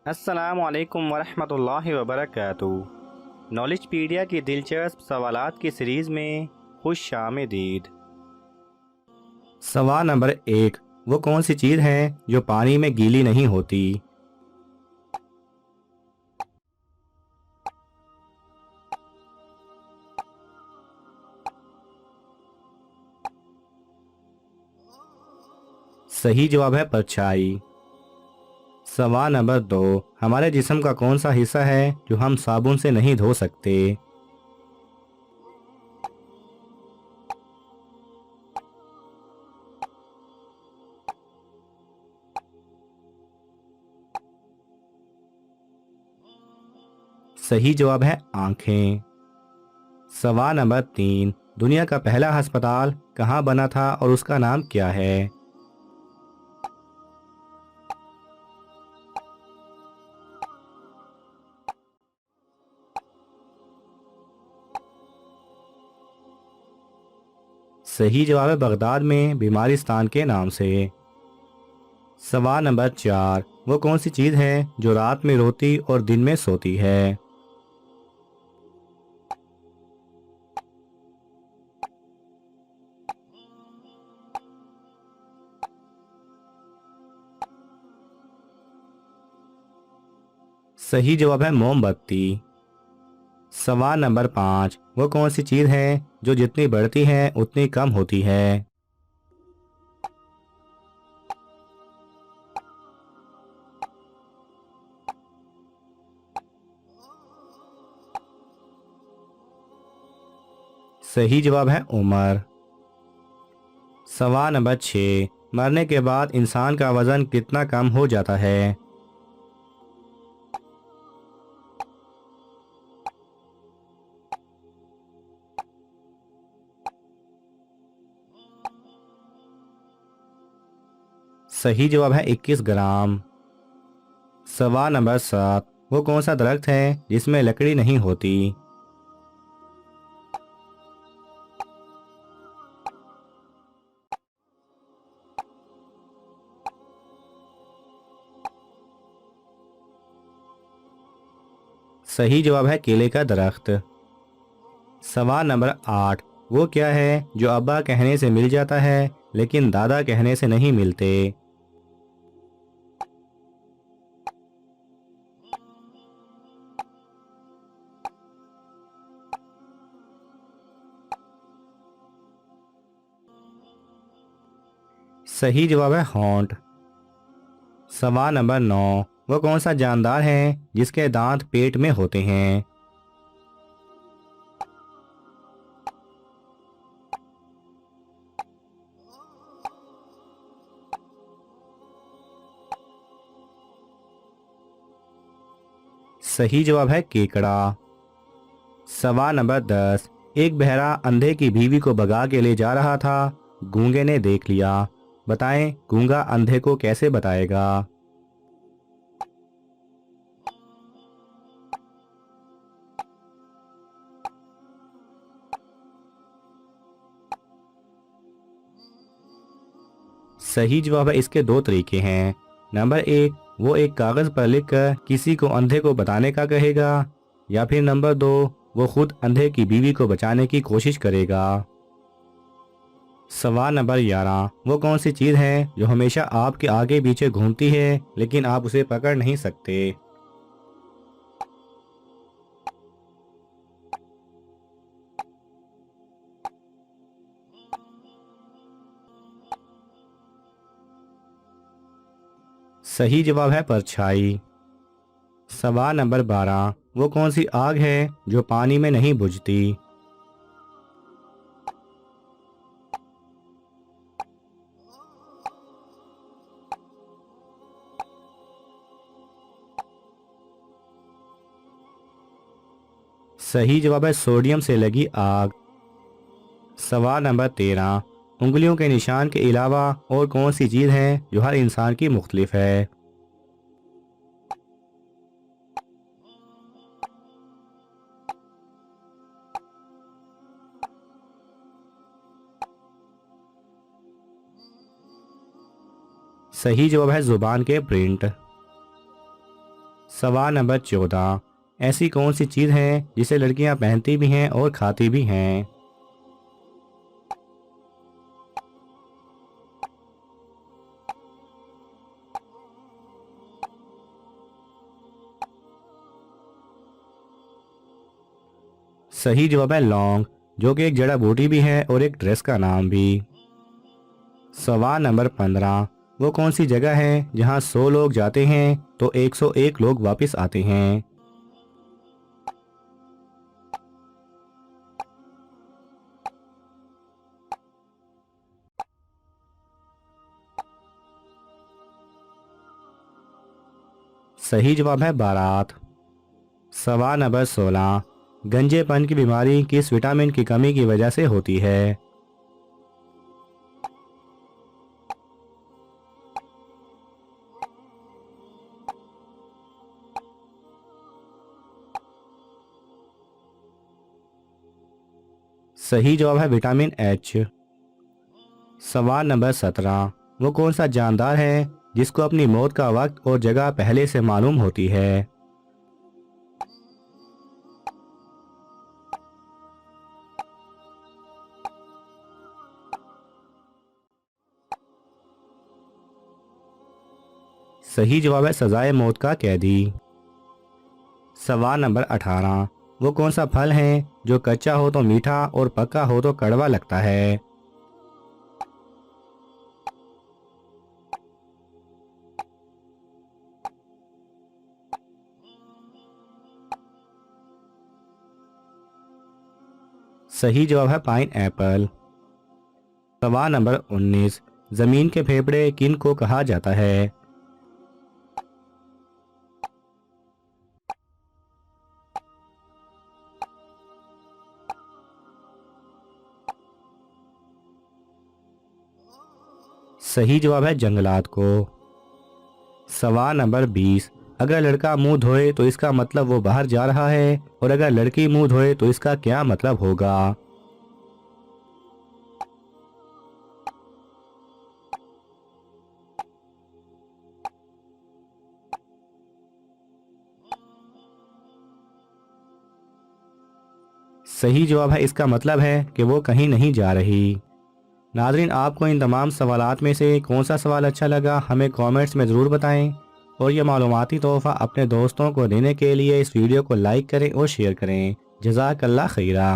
अस्सलामुअलैकुम वरहमतुल्लाहि वबरकातुहू। नॉलेजपीडिया की दिलचस्प सवालात की सीरीज़ में खुश आमदीद। सवाल नंबर 1। वो कौन सी चीज़ है जो पानी में गीली नहीं होती? सही जवाब है परछाई। सवाल नंबर 2। हमारे जिस्म का कौन सा हिस्सा है जो हम साबुन से नहीं धो सकते? सही जवाब है आँखें। सवाल नंबर 3। दुनिया का पहला अस्पताल कहाँ बना था और उसका नाम क्या है? सही जवाब है बगदाद में बीमारिस्तान के नाम से। सवाल नंबर 4। वो कौन सी चीज़ है जो रात में रोती और दिन में सोती है? सही जवाब है मोमबत्ती। सवाल नंबर 5। वो कौन सी चीज़ है जो जितनी बढ़ती है उतनी कम होती है? सही जवाब है उम्र। सवाल नंबर 6। मरने के बाद इंसान का वजन कितना कम हो जाता है? सही जवाब है 21 ग्राम। सवाल नंबर 7। वो कौन सा दरख्त है जिसमें लकड़ी नहीं होती? सही जवाब है केले का दरख्त। सवाल नंबर 8। वो क्या है जो अब्बा कहने से मिल जाता है लेकिन दादा कहने से नहीं मिलते? सही जवाब है होंठ। सवाल नंबर 9। वो कौन सा जानदार है जिसके दांत पेट में होते हैं? सही जवाब है केकड़ा। सवाल नंबर 10। एक बहरा अंधे की बीवी को भगा के ले जा रहा था। गूंगे ने देख लिया। बताएं गूंगा अंधे को कैसे बताएगा? सही जवाब है इसके दो तरीके हैं। नंबर 1। वो एक कागज पर लिखकर किसी को अंधे को बताने का कहेगा, या फिर नंबर 2। वो खुद अंधे की बीवी को बचाने की कोशिश करेगा। सवाल नंबर 11। वो कौन सी चीज़ है जो हमेशा आपके आगे पीछे घूमती है लेकिन आप उसे पकड़ नहीं सकते? सही जवाब है परछाई। सवाल नंबर 12। वो कौन सी आग है जो पानी में नहीं बुझती? सही जवाब है सोडियम से लगी आग। सवाल नंबर 13। उंगलियों के निशान के अलावा और कौन सी चीज़ है जो हर इंसान की मुख्तलिफ है? सही जवाब है जुबान के प्रिंट। सवाल नंबर 14, ऐसी कौन सी चीज़ है जिसे लड़कियां पहनती भी हैं और खाती भी हैं? सही जवाब है लौंग, जो कि एक जड़ा बूटी भी है और एक ड्रेस का नाम भी। सवाल नंबर 15, वो कौन सी जगह है जहां 100 लोग जाते हैं तो 101 लोग वापस आते हैं? सही जवाब है बारात। सवाल नंबर 16, गंजेपन की बीमारी किस विटामिन की कमी की वजह से होती है? सही जवाब है विटामिन एच। सवाल नंबर 17, वो कौन सा जानदार है जिसको अपनी मौत का वक्त और जगह पहले से मालूम होती है? सही जवाब है सजाए मौत का कैदी। सवाल नंबर 18, वो कौन सा फल है जो कच्चा हो तो मीठा और पका हो तो कड़वा लगता है? सही जवाब है पाइन एप्पल। सवाल नंबर 19, जमीन के फेफड़े किन को कहा जाता है? सही जवाब है जंगलात को। सवाल नंबर 20, अगर लड़का मुंह धोए तो इसका मतलब वो बाहर जा रहा है और अगर लड़की मुंह धोए तो इसका क्या मतलब होगा? सही जवाब है इसका मतलब है कि वो कहीं नहीं जा रही। नाज़रीन, आपको इन तमाम सवालात में से कौन सा सवाल अच्छा लगा हमें कमेंट्स में ज़रूर बताएं और ये मालूमाती तोहफ़ा अपने दोस्तों को देने के लिए इस वीडियो को लाइक करें और शेयर करें। जज़ाकल्लाह खैरा।